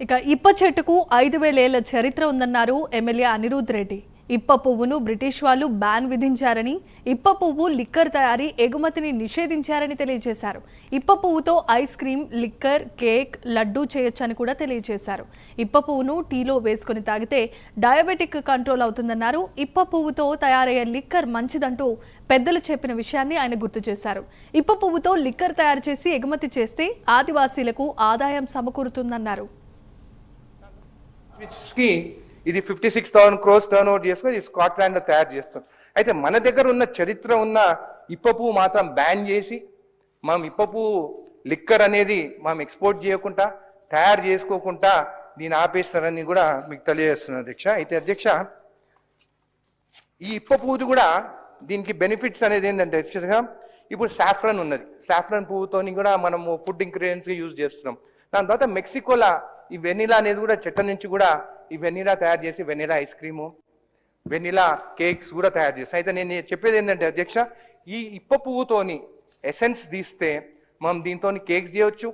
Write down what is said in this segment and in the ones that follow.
ఇక ఇప్ప చెట్టుకు 5,000 ఏళ్ల చరిత్ర ఉందన్నారు ఎమ్మెల్యే అనిరుద్ రెడ్డి. ఇప్ప పువ్వును బ్రిటిష్ వాళ్ళు బ్యాన్ విధించారని, ఇప్ప పువ్వు లిక్కర్ తయారీ ఎగుమతిని నిషేధించారని తెలియజేశారు. ఇప్ప పువ్వుతో ఐస్ క్రీమ్, లిక్కర్, కేక్, లడ్డూ చేయొచ్చని కూడా తెలియజేశారు. ఇప్ప పువ్వును టీలో వేసుకుని తాగితే డయాబెటిక్ కంట్రోల్ అవుతుందన్నారు. ఇప్ప పువ్వుతో తయారయ్యే లిక్కర్ మంచిదంటూ పెద్దలు చెప్పిన విషయాన్ని ఆయన గుర్తు చేశారు. ఇప్ప పువ్వుతో లిక్కర్ తయారు చేసి ఎగుమతి చేస్తే ఆదివాసీలకు ఆదాయం సమకూరుతుందన్నారు. ఇది 56,000 crores టర్న్ ఓవర్ చేసుకుని ఇది స్కాట్లాండ్ లో తయారు చేస్తాం. అయితే మన దగ్గర ఉన్న చరిత్ర ఉన్న ఇప్ప పువ్వు మాత్రం బ్యాన్ చేసి మనం ఇప్ప పువ్వు లిక్కర్ అనేది మనం ఎక్స్పోర్ట్ చేయకుండా తయారు చేసుకోకుండా దీన్ని ఆపేస్తారని కూడా మీకు తెలియజేస్తున్నాను అధ్యక్ష. అయితే అధ్యక్ష, ఈ ఇప్ప పువ్వుది కూడా దీనికి బెనిఫిట్స్ అనేది ఏంటంటే అధ్యక్షగా, ఇప్పుడు సాఫ్రన్ ఉన్నది. సాఫ్రన్ పువ్వుతోని కూడా మనము ఫుడ్ ఇంగ్రీడియంట్స్గా యూజ్ చేస్తున్నాం. దాని తర్వాత మెక్సికోలా ఈ వెనిలా అనేది కూడా చెట్ల నుంచి కూడా ఈ వెనిలా తయారు చేసి vanilla ice cream, vanilla cakes కూడా తయారు చేస్తాం. అయితే నేను చెప్పేది ఏంటంటే అధ్యక్ష, ఈ ఇప్ప పువ్వుతోని ఎసెన్స్ తీస్తే మనం దీంతో కేక్స్ చేయవచ్చు,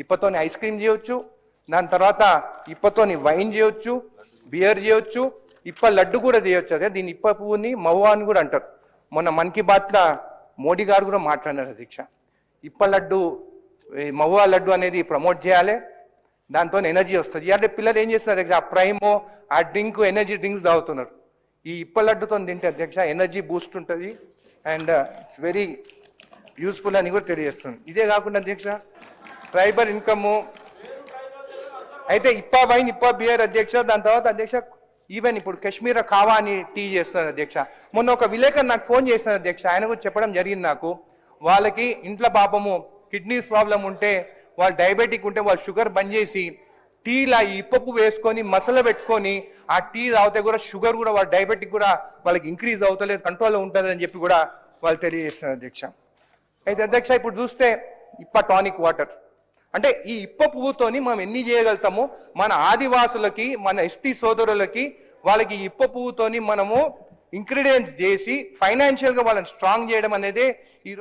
ఇప్పతోని ఐస్ క్రీమ్ చేయవచ్చు, దాని తర్వాత ఇప్పతోని వైన్ చేయవచ్చు, బియర్ చేయవచ్చు, ఇప్ప లడ్డు కూడా చేయవచ్చు. అదే దీని ఇప్ప పువ్వుని మవ్వా అని కూడా అంటారు. మొన్న మన్ కీ బాత్లో మోడీ గారు కూడా మాట్లాడినారు అధ్యక్ష. ఇప్ప లడ్డు, మవ్వా లడ్డు అనేది ప్రమోట్ చేయాలి, దాంతో ఎనర్జీ వస్తుంది. అంటే పిల్లలు ఏం చేస్తున్నారు అధ్యక్ష, ఆ ప్రైమో ఆ డ్రింక్ ఎనర్జీ డ్రింక్స్ తాగుతున్నారు. ఈ ఇప్ప లడ్డుతో తింటే అధ్యక్ష ఎనర్జీ బూస్ట్ ఉంటుంది అండ్ ఇట్స్ వెరీ యూస్ఫుల్ అని కూడా తెలియజేస్తుంది. ఇదే కాకుండా అధ్యక్ష ట్రైబల్ ఇన్కము, అయితే ఇప్ప వైన్, ఇప్ప బియర్ అధ్యక్ష. దాని తర్వాత అధ్యక్ష ఈవెన్ ఇప్పుడు కాశ్మీర్ కావా అని టీ చేస్తున్నారు అధ్యక్ష. మొన్న ఒక విలేకరు నాకు ఫోన్ చేస్తున్నారు అధ్యక్ష, ఆయన కూడా చెప్పడం జరిగింది నాకు. వాళ్ళకి ఇంట్లో పాపము కిడ్నీస్ ప్రాబ్లం ఉంటే, వాళ్ళు డయాబెటిక్ ఉంటే వాళ్ళు షుగర్ బంద్ చేసి టీలా ఈ ఇప్పపు వేసుకొని మసాలా పెట్టుకొని ఆ టీ తాగితే కూడా షుగర్ కూడా వాళ్ళ డయాబెటిక్ కూడా వాళ్ళకి ఇంక్రీజ్ అవుతలేదు, కంట్రోల్లో ఉంటుంది అని చెప్పి కూడా వాళ్ళు తెలియజేస్తున్నారు అధ్యక్ష. అయితే అధ్యక్ష ఇప్పుడు చూస్తే ఇప్ప టానిక్ వాటర్, అంటే ఈ ఇప్ప పువ్వుతోని మనం ఎన్ని చేయగలుగుతాము మన ఆదివాసులకి, మన ఎస్టీ సోదరులకి, వాళ్ళకి ఇప్ప పువ్వుతోని మనము ఇంగ్రీడియంట్స్ చేసి ఫైనాన్షియల్గా వాళ్ళని స్ట్రాంగ్ చేయడం అనేది ఈరోజు